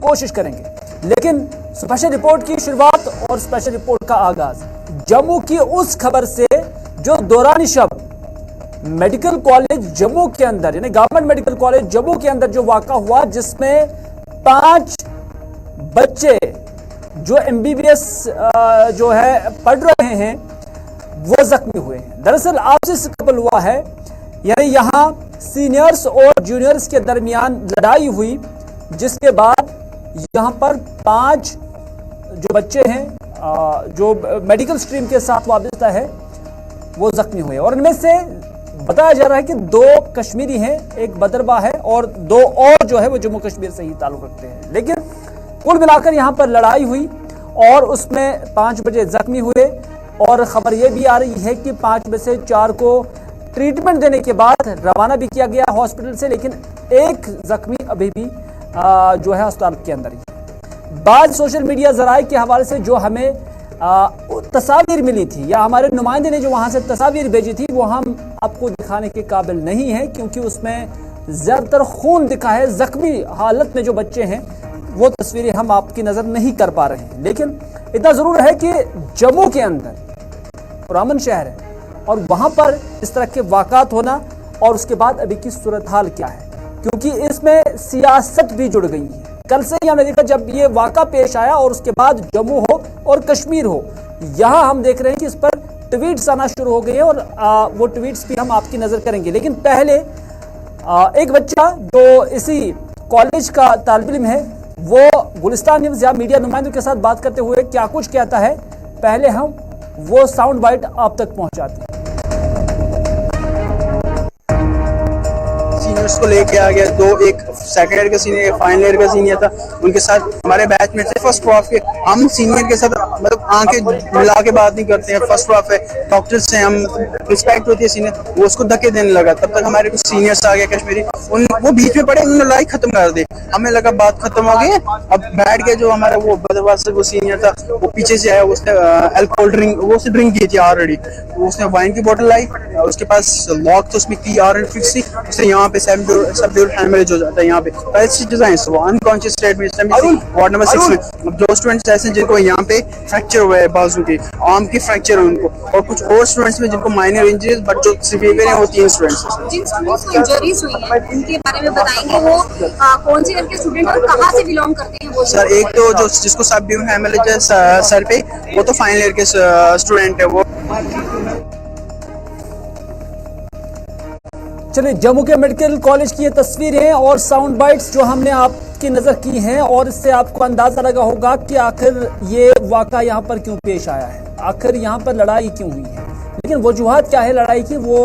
कोशिश करेंगे। लेकिन स्पेशल रिपोर्ट की शुरुआत और स्पेशल रिपोर्ट का आगाज जम्मू की उस खबर से जो दौरान शब मेडिकल कॉलेज जम्मू के अंदर यानी गवर्नमेंट मेडिकल कॉलेज जम्मू के अंदर जो वाक़ा हुआ, जिसमें 5 बच्चे जो MBBS जो है पढ़ रहे हैं वो जख्मी हुए हैं। दरअसल आपसी कत्ल हुआ है, यानी यहाँ सीनियर्स और जूनियर्स के दरमियान लड़ाई हुई, जिसके बाद यहाँ पर 5 जो बच्चे हैं जो मेडिकल स्ट्रीम के साथ वाबस्ता है वो जख्मी हुए। और इनमें से बताया जा रहा है कि 2 कश्मीरी हैं, एक बदरवा है और 2 और जो है वो जम्मू कश्मीर से ही ताल्लुक रखते हैं। लेकिन कुल मिलाकर यहाँ पर लड़ाई हुई और उसमें 5 बच्चे जख्मी हुए। और खबर यह भी आ रही है कि 5 में से 4 को ट्रीटमेंट देने के बाद रवाना भी किया गया हॉस्पिटल से, लेकिन एक जख्मी अभी भी जो है अस्पताल के अंदर ही। बाद सोशल मीडिया जराए के हवाले से जो हमें तस्वीर मिली थी या हमारे नुमाइंदे ने जो वहां से तस्वीर भेजी थी वो हम आपको दिखाने के काबिल नहीं है, क्योंकि उसमें ज्यादातर खून दिखा है। जख्मी हालत में जो बच्चे हैं वो तस्वीरें हम आपकी नजर नहीं कर पा रहे हैं। लेकिन इतना जरूर है कि जम्मू के अंदर पुरामन शहर है और वहां पर इस तरह के वाक़ात होना और उसके बाद अभी की सूरत हाल क्या है, क्योंकि इसमें सियासत भी जुड़ गई है। कल से ही हमने देखा जब ये वाक़ा पेश आया और उसके बाद जम्मू हो और कश्मीर हो, यहां हम देख रहे हैं कि इस पर ट्वीट्स आना शुरू हो गए हैं और वो ट्वीट्स भी हम आपकी नजर करेंगे। लेकिन पहले एक बच्चा जो इसी कॉलेज का तालिब इल्म है वो गुलिस्तान न्यूज़ या मीडिया नुमाइंदों के साथ बात करते हुए क्या कुछ कहता है, पहले हम वो साउंड बाइट आप तक पहुंचाते हैं। सीनियर्स को लेके आ गया, 2 एक सेकंड ईयर का सीनियर, फाइनल ईयर का सीनियर था, उनके साथ हमारे बैच में थे फर्स्ट क्रॉप के। हम सीनियर के साथ मतलब आंखें मिला के बात नहीं करते हैं, फर्स्ट क्रॉप है, डॉक्टर्स से हम रिस्पेक्ट होती है सीनियर, वो उसको धक्के देने लगा। तब तक हमारे कुछ सीनियर्स आ गए कश्मीरी, वो बीच में पड़े, उन्होंने लड़ाई खत्म कर दी। हमें लगा बात खत्म हो गई है, अब बैठ के जो हमारा वो बदरवा से वो सीनियर था वो पीछे से आया, उसने अल्कोहल ड्रिंक वो उसने ड्रिंक की थी ऑलरेडी, उसने वाइन की बोतल लाई, उसके पास लॉक तो उसमें की ऑलरेडी फिक्स थी, उसने यहाँ पे सब हैमरेज हो जाता है यहाँ पे ऐसी डिजाइन वो अनकॉन्शियस स्टेट में वार्ड नंबर 6 में। अब जो स्टूडेंट्स ऐसे जिनको यहाँ पे फ्रैक्चर हुआ है, बाजू की आर्म की फ्रैक्चर है उनको, और कुछ और स्टूडेंट्स में जिनको माइनर इंजरीज बट जो सीवियर है वो 3 स्टूडेंट्स। जिन स्टूडेंट्स को इंजरीज हुई है उनके बारे में बताएंगे, वो कौन से ईयर के स्टूडेंट और कहाँ से बिलोंग करते हैं वो? सर एक तो जो जिसको सब हैमरेज है सर पे, वो तो फाइनल ईयर के स्टूडेंट है वो। चलिए, जम्मू के मेडिकल कॉलेज की ये तस्वीरें और साउंड बाइट्स जो हमने आपकी नजर की हैं, और इससे आपको अंदाजा लगा होगा कि आखिर ये वाक़ा यहाँ पर क्यों पेश आया है, आखिर यहाँ पर लड़ाई क्यों हुई है। लेकिन वजूहात क्या है लड़ाई की वो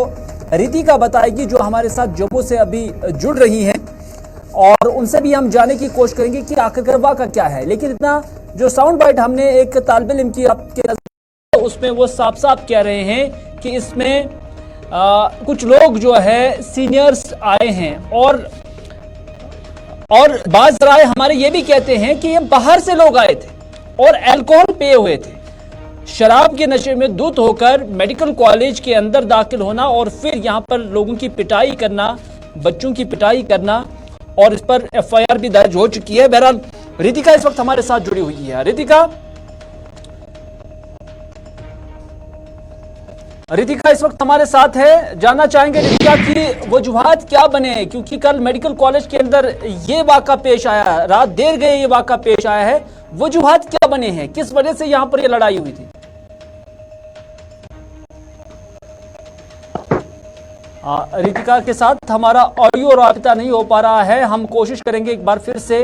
रितिका बताएगी, जो हमारे साथ जम्मू से अभी जुड़ रही हैं, और उनसे भी हम जानने की कोशिश करेंगे कि आखिरकार वाक़ा क्या है। लेकिन इतना जो साउंड बाइट हमने एक तालिब इल्म की आपके नजर, उसमें वो साफ साफ कह रहे हैं कि इसमें कुछ लोग जो है सीनियर्स आए हैं, और बाज़ राय हमारे ये भी कहते हैं कि ये बाहर से लोग आए थे और अल्कोहल पिए हुए थे, शराब के नशे में धुत होकर मेडिकल कॉलेज के अंदर दाखिल होना और फिर यहाँ पर लोगों की पिटाई करना, बच्चों की पिटाई करना, और इस पर FIR भी दर्ज हो चुकी है। बहरहाल रितिका इस वक्त हमारे साथ जुड़ी हुई है। रितिका इस वक्त हमारे साथ है, जानना चाहेंगे रितिका की वजूहात क्या बने, क्योंकि कल मेडिकल कॉलेज के अंदर ये वाक़ा पेश आया, रात देर गए ये वाक़ा पेश आया है, वजूहात क्या बने हैं, किस वजह से यहां पर ये लड़ाई हुई थी? रितिका के साथ हमारा ऑडियो राबिता नहीं हो पा रहा है, हम कोशिश करेंगे एक बार फिर से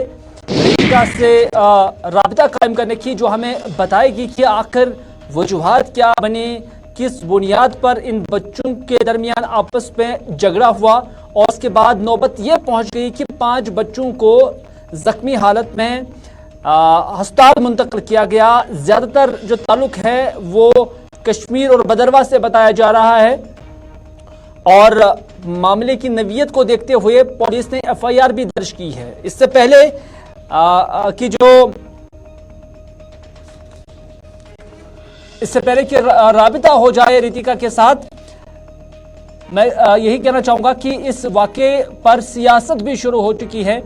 रितिका से राबिता कायम करने की, जो हमें बताएगी कि आखिर वजूहात क्या बने, किस बुनियाद पर इन बच्चों के दरमियान आपस में झगड़ा हुआ, और उसके बाद नौबत ये पहुंच गई कि 5 बच्चों को जख्मी हालत में अस्पताल मुंतकिल किया गया। ज़्यादातर जो ताल्लुक है वो कश्मीर और बदरवा से बताया जा रहा है, और मामले की नवीयत को देखते हुए पुलिस ने FIR भी दर्ज की है। इससे पहले कि राबिता हो जाए रितिका के साथ, मैं यही कहना चाहूंगा कि इस वाक़े पर सियासत भी शुरू हो चुकी है,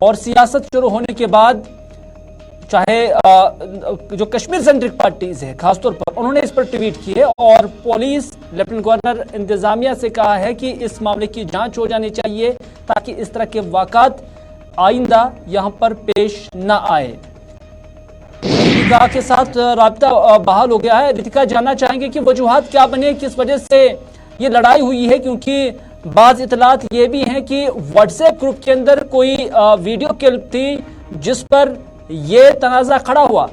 और सियासत शुरू होने के बाद चाहे जो कश्मीर सेंट्रिक पार्टीज है खासतौर पर, उन्होंने इस पर ट्वीट की है और पुलिस, लेफ्टिनेंट गवर्नर, इंतजामिया से कहा है कि इस मामले की जांच हो जानी चाहिए ताकि इस तरह के वाक़ात आइंदा यहां पर पेश न आए। रितिका के साथ राब्ता बहाल हो गया है। रितिका, जानना चाहेंगे कि वजूहात क्या बने, किस वजह से ये लड़ाई हुई है, क्योंकि बाज इतलात ये भी हैं कि व्हाट्सएप ग्रुप के अंदर कोई वीडियो क्लिप थी जिस पर ये तनाजा खड़ा हुआ।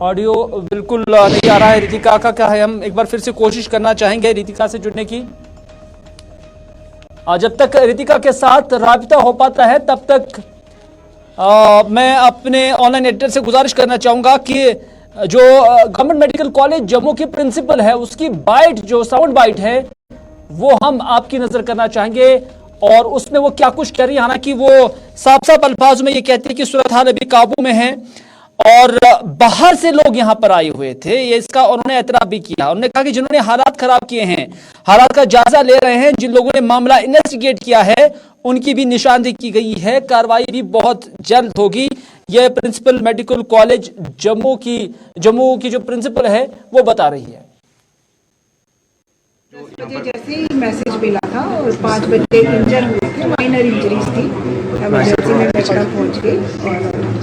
ऑडियो बिल्कुल नहीं आ रहा है रितिका का, क्या है, हम एक बार फिर से कोशिश करना चाहेंगे रितिका से जुड़ने की। जब तक रितिका के साथ राबिता हो पाता है तब तक मैं अपने ऑनलाइन एडिटर से गुजारिश करना चाहूंगा कि जो गवर्नमेंट मेडिकल कॉलेज जम्मू की प्रिंसिपल है उसकी बाइट, जो साउंड बाइट है, वो हम आपकी नजर करना चाहेंगे और उसमें वो क्या कुछ कह रही है। हालांकि वो साफ साफ अल्फाज में ये कहती है कि सूरत हाल अभी काबू में है और बाहर से लोग यहां पर आए हुए थे, ये इसका उन्होंने एतराफ भी किया। उन्होंने कहा कि जिन्होंने हालात खराब किए हैं, हालात का जायजा ले रहे हैं, जिन लोगों ने मामला इन्वेस्टिगेट किया है उनकी भी निशानदेही की गई है, कार्रवाई भी बहुत जल्द होगी। यह प्रिंसिपल मेडिकल कॉलेज जम्मू की जो प्रिंसिपल है वो बता रही है। मुझे जैसे ही मैसेज मिला था और 5 बच्चे इंजर हुए थे, माइनर इंजरीज थी, इमरजेंसी में मैं फटाफट पहुंच गई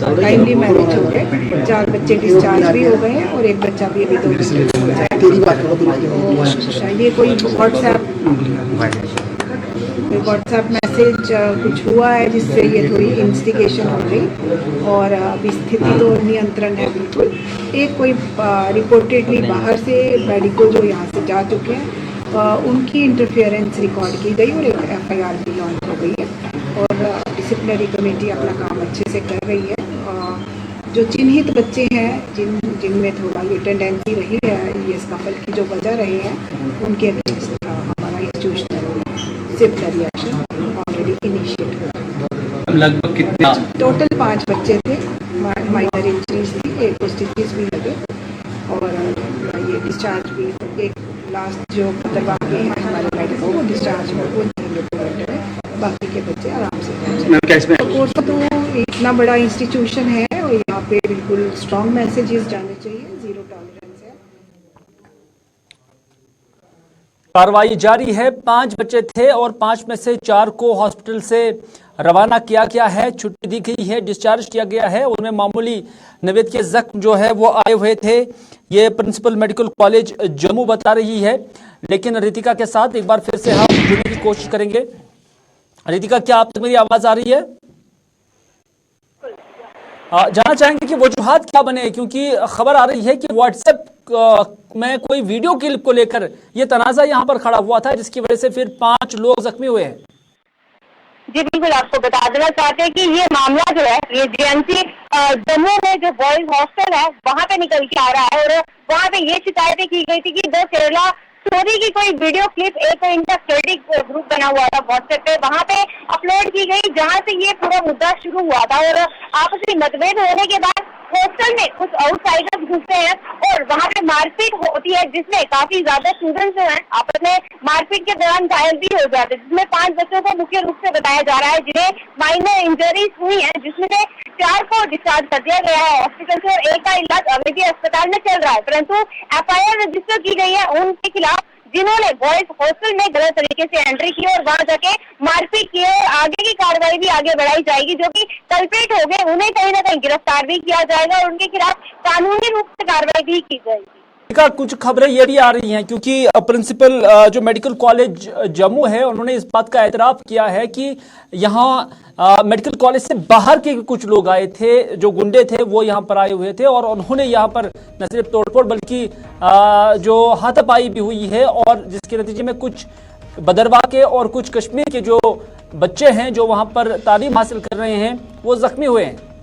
और टाइमली मैनेज हो गए। 4 बच्चे डिस्चार्ज भी हो गए हैं और एक बच्चा भी अभी 2 शायद ये कोई व्हाट्सएप मैसेज कुछ हुआ है जिससे ये थोड़ी इंस्टिगेशन हो गई और अभी स्थिति तो नियंत्रण है बिल्कुल। एक कोई रिपोर्टेडली बाहर से मेडिको जो यहाँ से जा चुके हैं उनकी इंटरफेरेंस रिकॉर्ड की गई और एक FIR भी लॉन्च हो गई है और डिसिप्लिनरी कमेटी अपना काम अच्छे से कर रही है। जो चिन्हित बच्चे हैं जिनमें थोड़ा ये टेंडेंसी रही है, ये स्कफल की जो वजह रहे हैं, उनके अगेंस्ट हमारा institutional disciplinary action already initiate हो। लगभग कितना? टोटल 5 बच्चे थे, माइनर इंजरीज थी, एक को स्टिचेस भी लगे और ये डिस्चार्ज भी, एक लास्ट जो करवा के हैं हमारे मेडिको वो डिस्चार्ज में वो रिपोर्ट है, बाकी के बच्चे आराम से। कोर्स तो इतना बड़ा इंस्टीट्यूशन है और यहाँ पे बिल्कुल स्ट्रॉन्ग मैसेजेस जाने चाहिए, जीरो टॉलरेंस है। कार्रवाई जारी है। 5 बच्चे थे और 5 में से 4 को हॉस्पिटल से रवाना किया गया है, छुट्टी दी गई है, डिस्चार्ज किया गया है। उनमें मामूली नवेद के जख्म जो है वो आए हुए थे। ये प्रिंसिपल मेडिकल कॉलेज जम्मू बता रही है। लेकिन रितिका के साथ एक बार फिर से हम जुड़ने की कोशिश करेंगे। रितिका, क्या आप तक मेरी आवाज आ रही है? जानना चाहेंगे कि वजूहात क्या बने, क्योंकि खबर आ रही है कि व्हाट्सएप में कोई वीडियो क्लिप को लेकर ये तनाजा यहाँ पर खड़ा हुआ था जिसकी वजह से फिर 5 लोग जख्मी हुए हैं। जी बिल्कुल, आपको बता देना चाहते हैं कि ये मामला जो है ये GNC जम्मू में जो बॉयज हॉस्टल है वहाँ पे निकल के आ रहा है और वहाँ पे ये शिकायतें की गई थी कि 2 केरला स्टोरी की कोई वीडियो क्लिप एक इनका स्टडी ग्रुप बना हुआ था व्हाट्सएप पे, वहाँ पे अपलोड की गई, जहाँ से ये पूरा मुद्दा शुरू हुआ था और आपसी मतभेद होने के बाद हॉस्टल में कुछ आउटसाइडर्स घुसते हैं और वहाँ पे मारपीट होती है जिसमें काफी ज्यादा स्टूडेंट्स जो हैं आपस में मारपीट के दौरान घायल भी हो जाते हैं, जिसमें 5 बच्चों को मुख्य रूप से बताया जा रहा है जिन्हें माइनर इंजरीज हुई हैं, जिसमें से 4 को डिस्चार्ज कर दिया गया है हॉस्पिटल से और एक का इलाज अमेठी अस्पताल में चल रहा है। परंतु FIR रजिस्टर की गई है उनके खिलाफ जिन्होंने बॉयज हॉस्टल में गलत तरीके से एंट्री की और वहां जाके मारपीट की और आगे की कार्रवाई भी आगे बढ़ाई जाएगी। जो कि कल्प्रिट हो गए उन्हें कहीं ना कहीं गिरफ्तार भी किया जाएगा और उनके खिलाफ कानूनी रूप से कार्रवाई भी की जाएगी। कुछ खबरें ये भी आ रही हैं क्योंकि प्रिंसिपल जो मेडिकल कॉलेज जम्मू है उन्होंने इस बात का एतराफ किया है कि यहाँ मेडिकल कॉलेज से बाहर के कुछ लोग आए थे, जो गुंडे थे वो यहाँ पर आए हुए थे और उन्होंने यहाँ पर न सिर्फ तोड़फोड़ बल्कि जो हाथापाई भी हुई है और जिसके नतीजे में कुछ बदरवा के और कुछ कश्मीर के जो बच्चे हैं जो वहाँ पर तालीम हासिल कर रहे हैं वो जख्मी हुए हैं।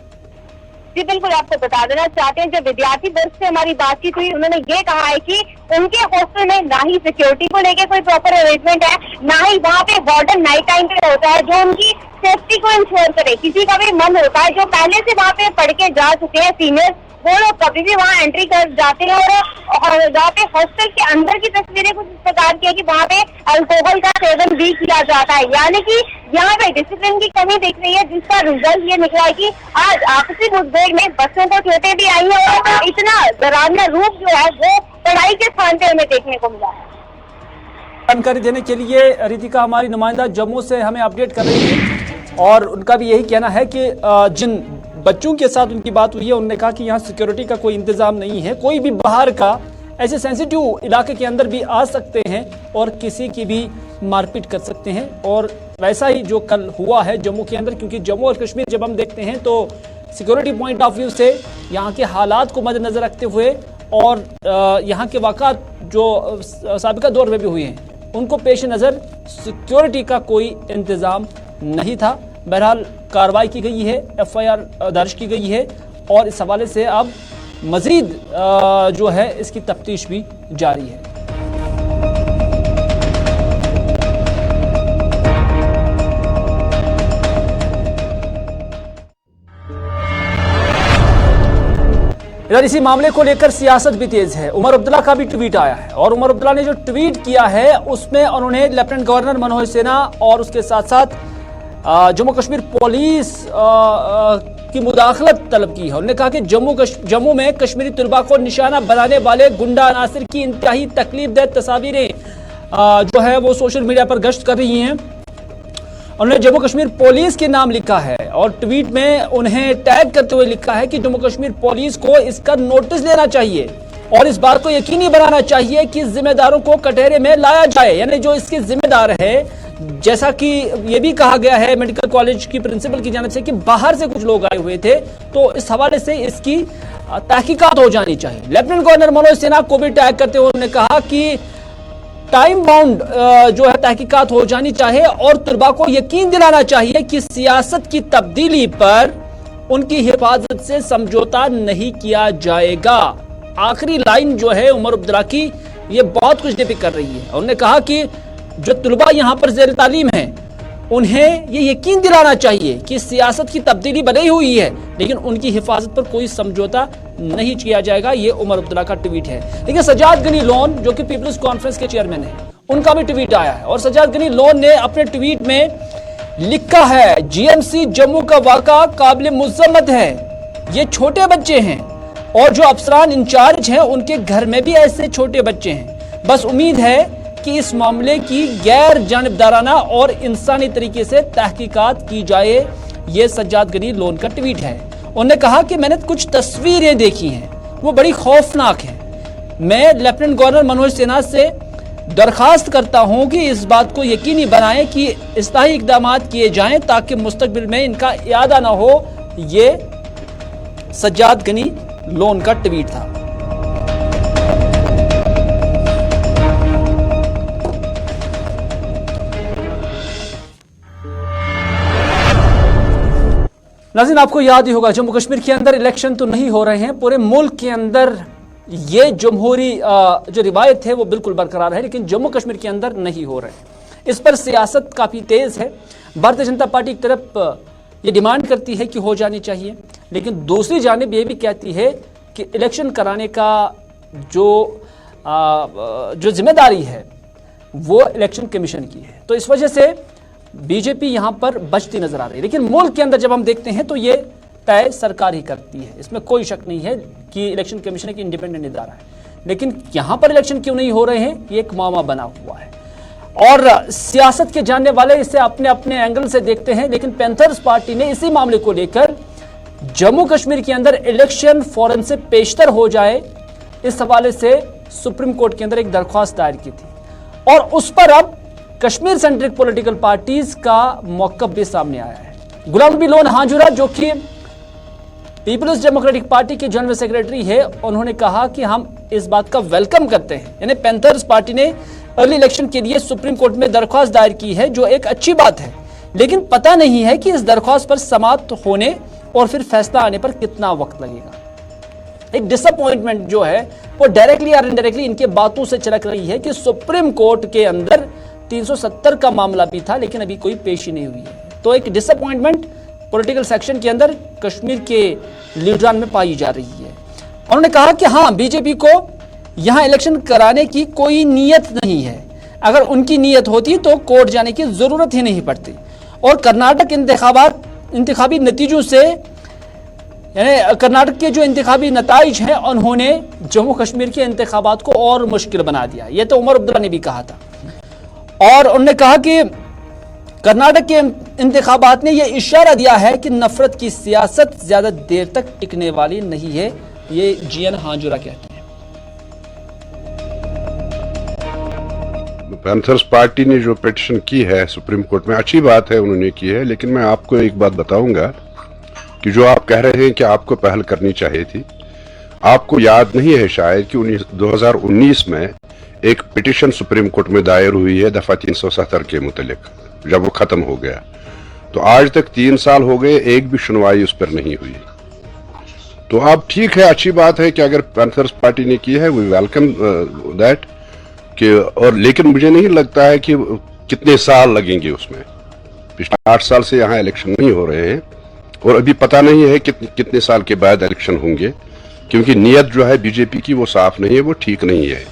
जी बिल्कुल, आपको बता देना चाहते हैं जब विद्यार्थी वर्ग से हमारी बातचीत हुई उन्होंने ये कहा है कि उनके हॉस्टल में ना ही सिक्योरिटी को लेकर कोई प्रॉपर अरेंजमेंट है, ना ही वहाँ पे वार्डन नाइट टाइम पे होता है जो उनकी सेफ्टी को इंश्योर करे। किसी का भी मन होता है जो पहले से वहाँ पे पढ़ के जा चुके हैं सीनियर वो लोग कभी भी वहाँ एंट्री कर जाते हैं और जहाँ पे हॉस्टल के अंदर की तस्वीरें कुछ इस प्रकार की है कि वहाँ पे अल्कोहल का सेवन भी किया जाता है, यानी कि यहाँ पे डिसिप्लिन की कमी दिख रही है, जिसका रिजल्ट ये निकला है कि आज आपसी मुठभेड़ में बच्चों को चोटें भी आई है और इतना डरावना रूप जो है वो पढ़ाई के स्थान पे हमें देखने को मिला है। जानकारी देने के लिए रितिका हमारी नुमाइंदा जम्मू से हमें अपडेट कर रही थी और उनका भी यही कहना है कि जिन बच्चों के साथ उनकी बात हुई है उन्होंने कहा कि यहाँ सिक्योरिटी का कोई इंतजाम नहीं है, कोई भी बाहर का ऐसे सेंसिटिव इलाके के अंदर भी आ सकते हैं और किसी की भी मारपीट कर सकते हैं। और वैसा ही जो कल हुआ है जम्मू के अंदर, क्योंकि जम्मू और कश्मीर जब हम देखते हैं तो सिक्योरिटी पॉइंट ऑफ व्यू से यहाँ के हालात को मद्देनजर रखते हुए और यहाँ के वाक़ात जो साबिका दौर में भी हुए हैं उनको पेश नज़र सिक्योरिटी का कोई इंतज़ाम नहीं था। बहरहाल कार्रवाई की गई है, FIR दर्ज की गई है और इस हवाले से अब मजीद जो है इसकी तफ्तीश भी जारी है। इधर इसी मामले को लेकर सियासत भी तेज है। उमर अब्दुल्ला का भी ट्वीट आया है और उमर अब्दुल्ला ने जो ट्वीट किया है उसमें उन्होंने लेफ्टिनेंट गवर्नर मनोज सिन्हा और उसके साथ साथ जम्मू कश्मीर पुलिस की मुदाखलत तलब की है। उन्होंने कहा कि जम्मू में कश्मीरी तलबा को निशाना बनाने वाले गुंडा अनासिर की इंतहाई तकलीफदेह तस्वीरें जो है वो सोशल मीडिया पर गश्त कर रही हैं। उन्होंने जम्मू कश्मीर पुलिस के नाम लिखा है और ट्वीट में उन्हें टैग करते हुए लिखा है कि जम्मू कश्मीर पुलिस को इसका नोटिस लेना चाहिए और इस बात को यकीनी बनाना चाहिए कि जिम्मेदारों को कटहरे में लाया जाए, यानी जो इसके जिम्मेदार है। जैसा कि ये भी कहा गया है मेडिकल कॉलेज की प्रिंसिपल की जानिब से कि बाहर से कुछ लोग आए हुए थे, तो इस हवाले से इसकी तहकीकात हो जानी चाहिए। लेफ्टिनेंट गवर्नर मनोज सिन्हा को भी टैग करते हुए उन्होंने कहा कि टाइम बाउंड जो है तहकीकात हो जानी चाहिए और तलबा को यकीन दिलाना चाहिए कि सियासत की तब्दीली पर उनकी हिफाजत से समझौता नहीं किया जाएगा। आखिरी लाइन जो है उमर अब्दुल्ला की ये बहुत कुछ डिपिक्ट कर रही है। उन्होंने कहा कि जो तलबा यहाँ पर ज़ेर तालीम है उन्हें ये यकीन दिलाना चाहिए कि सियासत की तब्दीली बनी हुई है लेकिन उनकी हिफाजत पर कोई समझौता नहीं किया जाएगा। ये उमर अब्दुल्ला का ट्वीट है। देखिए सजाद गनी लोन जो कि पीपल्स कॉन्फ्रेंस के चेयरमैन है उनका भी ट्वीट आया है और सजाद गनी लोन ने अपने ट्वीट में लिखा है GMC जम्मू का वाक़ा काबिल मुज़म्मत है, ये छोटे बच्चे हैं और जो अफसरान इंचार्ज हैं उनके घर में भी ऐसे छोटे बच्चे हैं। बस उम्मीद है कि इस मामले की गैर जानिबदाराना और इंसानी तरीके से तहकीकात की जाए। ये सज्जाद गनी लोन का ट्वीट है। उन्होंने कहा कि मैंने कुछ तस्वीरें देखी हैं वो बड़ी खौफनाक हैं। मैं लेफ्टिनेंट गवर्नर मनोज सिन्हा से दरखास्त करता हूं कि इस बात को यकीनी बनाएं कि इस्लाही इक़दाम किए जाएं ताकि मुस्तकबिल में इनका इयादा ना हो। ये सज्जाद गनी लोन का ट्वीट था। नाज़रीन आपको याद ही होगा जम्मू कश्मीर के अंदर इलेक्शन तो नहीं हो रहे हैं, पूरे मुल्क के अंदर ये जमहूरी जो रिवायत है वो बिल्कुल बरकरार है, लेकिन जम्मू कश्मीर के अंदर नहीं हो रहे। इस पर सियासत काफ़ी तेज़ है। भारतीय जनता पार्टी एक तरफ ये डिमांड करती है कि हो जानी चाहिए, लेकिन दूसरी जानिब ये भी कहती है कि इलेक्शन कराने का जो जिम्मेदारी है वो इलेक्शन कमीशन की है। तो इस वजह से बीजेपी यहाँ पर बचती नजर आ रही है। लेकिन मुल्क के अंदर जब हम देखते हैं तो ये तय सरकार ही करती है, इसमें कोई शक नहीं है कि इलेक्शन कमीशन एक इंडिपेंडेंट इदारा है। लेकिन यहाँ पर इलेक्शन क्यों नहीं हो रहे हैं, ये एक मामला बना हुआ है और सियासत के जानने वाले इसे अपने अपने एंगल से देखते हैं। लेकिन पैंथर्स पार्टी ने इसी मामले को लेकर जम्मू कश्मीर के अंदर इलेक्शन फौरन से पेशतर हो जाए, इस हवाले से सुप्रीम कोर्ट के अंदर एक दरख्वास्त दायर की थी और उस पर अब कश्मीर सेंट्रिक पॉलिटिकल पार्टीज का मौक़िफ़ भी सामने आया है। गुलाम नबी लोन हाजुरा जो कि पीपल्स डेमोक्रेटिक पार्टी के जनरल सेक्रेटरी है, उन्होंने कहा कि हम इस बात का वेलकम करते हैं, यानी पैंथर्स पार्टी ने अर्ली इलेक्शन के लिए सुप्रीम कोर्ट में दरख्वास्त दायर की है जो एक अच्छी बात है, लेकिन पता नहीं है कि इस दरख्वास्त पर समाअत होने और फिर फैसला आने पर कितना वक्त लगेगा। एक डिसअपॉइंटमेंट जो है वो डायरेक्टली और इनडायरेक्टली इनके बातों से झलक रही है कि सुप्रीम कोर्ट के अंदर 370 का मामला भी था लेकिन अभी कोई पेशी नहीं हुई है। तो एक डिसअपॉइंटमेंट पॉलिटिकल सेक्शन के अंदर कश्मीर के लीडरान में पाई जा रही है। उन्होंने कहा कि हाँ, बीजेपी को यहां इलेक्शन कराने की कोई नीयत नहीं है। अगर उनकी नीयत होती तो कोर्ट जाने की जरूरत ही नहीं पड़ती। और कर्नाटक इंतखाबी नतीजों से, यानी कर्नाटक के जो इंतखाबी नताइज हैं, उन्होंने जम्मू कश्मीर के इंतखाबात को और मुश्किल बना दिया। ये तो उमर अब्दुल्ला ने भी कहा था। और उन्होंने कहा कि कर्नाटक के इंतखाबात ने यह इशारा दिया है कि नफरत की सियासत ज्यादा देर तक टिकने वाली नहीं है। ये जीएन हांजुरा कहते हैं। पैंथर्स पार्टी ने जो पिटीशन की है सुप्रीम कोर्ट में, अच्छी बात है उन्होंने की है, लेकिन मैं आपको एक बात बताऊंगा कि जो आप कह रहे हैं कि आपको पहल करनी चाहिए थी, आपको याद नहीं है शायद कि 2019 में एक पिटीशन सुप्रीम कोर्ट में दायर हुई है दफा 370 के मुतालिक, जब वो खत्म हो गया। तो आज तक 3 साल हो गए, एक भी सुनवाई उस पर नहीं हुई। तो अब ठीक है, अच्छी बात है कि अगर पैंथर्स पार्टी ने की है, वी वेलकम दैट कि, और लेकिन मुझे नहीं लगता है कि कितने साल लगेंगे उसमें। पिछले 8 साल से यहाँ इलेक्शन नहीं हो रहे हैं और अभी पता नहीं है कितने साल के बाद इलेक्शन होंगे, क्योंकि नीयत जो है बीजेपी की वो साफ नहीं है, वो ठीक नहीं है।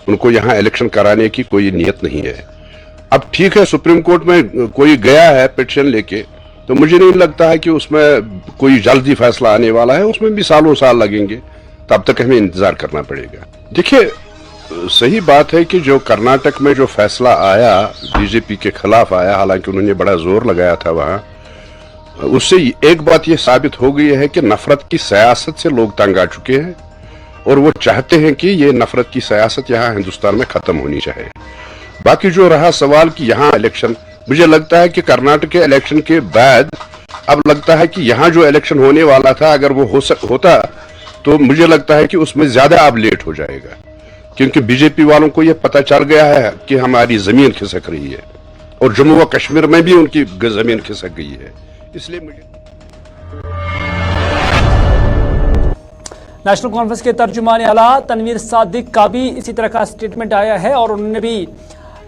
उनको यहाँ इलेक्शन कराने की कोई नीयत नहीं है। अब ठीक है, सुप्रीम कोर्ट में कोई गया है पिटीशन लेके, तो मुझे नहीं लगता है कि उसमें कोई जल्दी फैसला आने वाला है। उसमें भी सालों साल लगेंगे, तब तक हमें इंतजार करना पड़ेगा। देखिए, सही बात है कि जो कर्नाटक में जो फैसला आया बीजेपी के खिलाफ आया, हालांकि उन्होंने बड़ा जोर लगाया था वहां, उससे एक बात यह साबित हो गई है कि नफरत की सियासत से लोग तंग आ चुके हैं और वो चाहते हैं कि ये नफरत की सियासत यहाँ हिंदुस्तान में खत्म होनी चाहिए। बाकी जो रहा सवाल कि यहाँ इलेक्शन, मुझे लगता है कि कर्नाटक के इलेक्शन के बाद अब लगता है कि यहाँ जो इलेक्शन होने वाला था, अगर वो होता तो मुझे लगता है कि उसमें ज्यादा अब लेट हो जाएगा, क्योंकि बीजेपी वालों को यह पता चल गया है कि हमारी जमीन खिसक रही है और जम्मू व कश्मीर में भी उनकी जमीन खिसक गई है। इसलिए मुझे नेशनल कॉन्फ्रेंस के तर्जुमान आला तनवीर सादिक का भी इसी तरह का स्टेटमेंट आया है और उन्होंने भी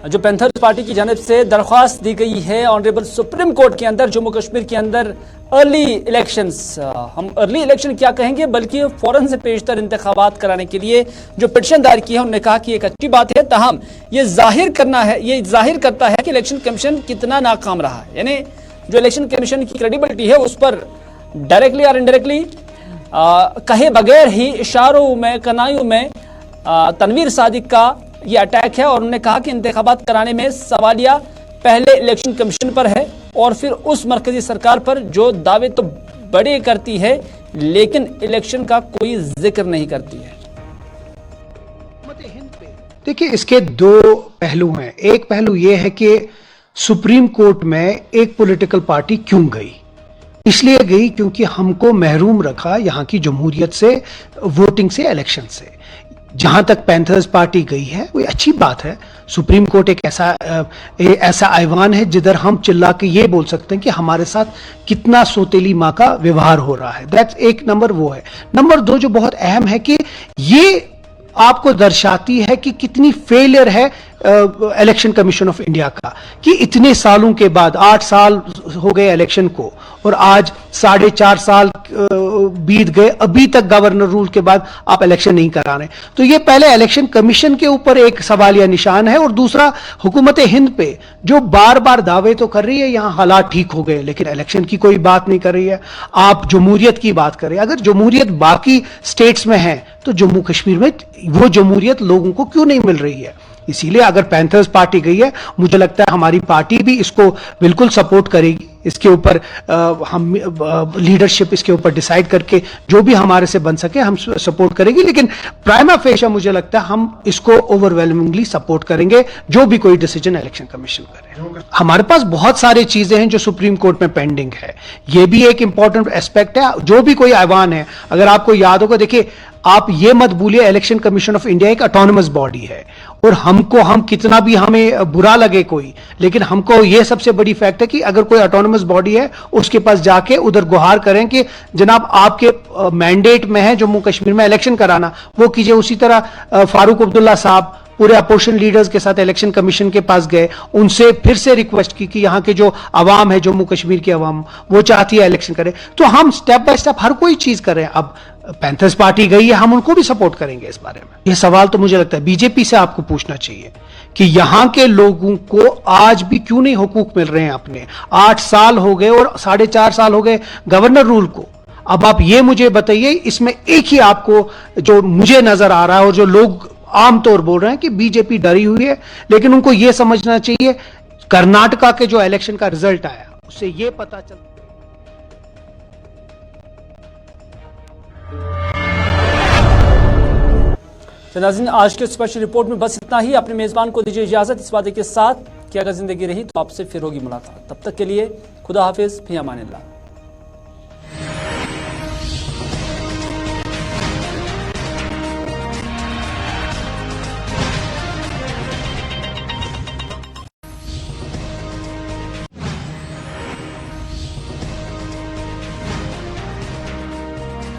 जो पैंथर्स पार्टी की जानिब से दरख्वास्त दी गई है ऑनरेबल सुप्रीम कोर्ट के अंदर, जम्मू कश्मीर के अंदर अर्ली इलेक्शंस, हम अर्ली इलेक्शन क्या कहेंगे बल्कि फौरन से पेशतर इंतखाबात कराने के लिए जो पिटीशन दायर की है, उन्होंने कहा कि एक अच्छी बात है, ताहम ये जाहिर करता है कि इलेक्शन कमीशन कितना नाकाम रहा है। यानी जो इलेक्शन कमीशन की क्रेडिबिलिटी है उस पर डायरेक्टली और इनडायरेक्टली कहे बगैर ही इशारों में, कनाइयों में तनवीर सादिक का ये अटैक है। और उन्होंने कहा कि इंतखाबात कराने में सवालिया पहले इलेक्शन कमीशन पर है और फिर उस मरकजी सरकार पर जो दावे तो बड़े करती है लेकिन इलेक्शन का कोई जिक्र नहीं करती है। देखिए, इसके 2 पहलू हैं। एक पहलू यह है कि सुप्रीम कोर्ट में एक पॉलिटिकल पार्टी क्यों गई। इसलिए गई क्योंकि हमको महरूम रखा यहाँ की जमहूरियत से, वोटिंग से, इलेक्शन से। जहां तक पैंथर्स पार्टी गई है वो अच्छी बात है। सुप्रीम कोर्ट एक ऐसा ऐवान है जिधर हम चिल्ला के ये बोल सकते हैं कि हमारे साथ कितना सोतेली माँ का व्यवहार हो रहा है। दैट्स एक नंबर वो है। नंबर 2 जो बहुत अहम है कि ये आपको दर्शाती है कि कितनी फेलियर है इलेक्शन कमीशन ऑफ इंडिया का, कि इतने सालों के बाद, 8 साल हो गए इलेक्शन को और आज 4.5 साल बीत गए, अभी तक गवर्नर रूल के बाद आप इलेक्शन नहीं करा रहे। तो ये पहले इलेक्शन कमीशन के ऊपर एक सवालिया निशान है और दूसरा हुकूमत हिंद पे जो बार बार दावे तो कर रही है यहाँ हालात ठीक हो गए, लेकिन इलेक्शन की कोई बात नहीं कर रही है। आप जमहूरियत की बात करें, अगर जमहूरियत बाकी स्टेट्स में है तो जम्मू कश्मीर में वो जमहूरियत लोगों को क्यों नहीं मिल रही है। इसीलिए अगर पैंथर्स पार्टी गई है, मुझे लगता है हमारी पार्टी भी इसको बिल्कुल सपोर्ट करेगी। इसके ऊपर हम लीडरशिप इसके ऊपर डिसाइड करके जो भी हमारे से बन सके हम सपोर्ट करेंगे, लेकिन प्राइमा फेशा मुझे लगता है हम इसको ओवरवेलमिंगली सपोर्ट करेंगे जो भी कोई डिसीजन इलेक्शन कमीशन करे। हमारे पास बहुत सारी चीजें हैं जो सुप्रीम कोर्ट में पेंडिंग है, ये भी एक इंपॉर्टेंट एस्पेक्ट है। जो भी कोई ऐवान है, अगर आपको याद होगा, देखिए आप ये मत भूलिए इलेक्शन कमीशन ऑफ इंडिया एक ऑटोनमस बॉडी है और हम कितना भी हमें बुरा लगे कोई, लेकिन हमको ये सबसे बड़ी फैक्ट है कि अगर कोई ऑटोनमस बॉडी है उसके पास जाके उधर गुहार करें कि जनाब आपके मैंडेट में है जम्मू कश्मीर में इलेक्शन कराना, वो कीजिए। उसी तरह फारूक अब्दुल्ला साहब पूरे अपोजिशन लीडर्स के साथ इलेक्शन कमीशन के पास गए, उनसे फिर से रिक्वेस्ट की कि यहाँ के जो आवाम है, जम्मू कश्मीर की आवाम, वो चाहती है इलेक्शन करे। तो हम स्टेप बाय स्टेप हर कोई चीज कर रहे हैं। अब पैंथर्स पार्टी गई है, हम उनको भी सपोर्ट करेंगे इस बारे में। यह सवाल तो मुझे लगता है बीजेपी से आपको पूछना चाहिए कि यहां के लोगों को आज भी क्यों नहीं हुकूक मिल रहे हैं अपने। 8 साल हो गए और 4.5 साल हो गए गवर्नर रूल को। अब आप ये मुझे बताइए, इसमें एक ही आपको जो मुझे नजर आ रहा है और जो लोग आमतौर बोल रहे हैं कि बीजेपी डरी हुई है, लेकिन उनको यह समझना चाहिए कर्नाटका के जो इलेक्शन का रिजल्ट आया उससे यह पता चल। नाज़रीन, आज के स्पेशल रिपोर्ट में बस इतना ही। अपने मेजबान को दीजिए इजाजत इस वादे के साथ कि अगर जिंदगी रही तो आपसे फिर होगी मुलाकात। तब तक के लिए खुदा हाफिज, फी अमानिल्लाह।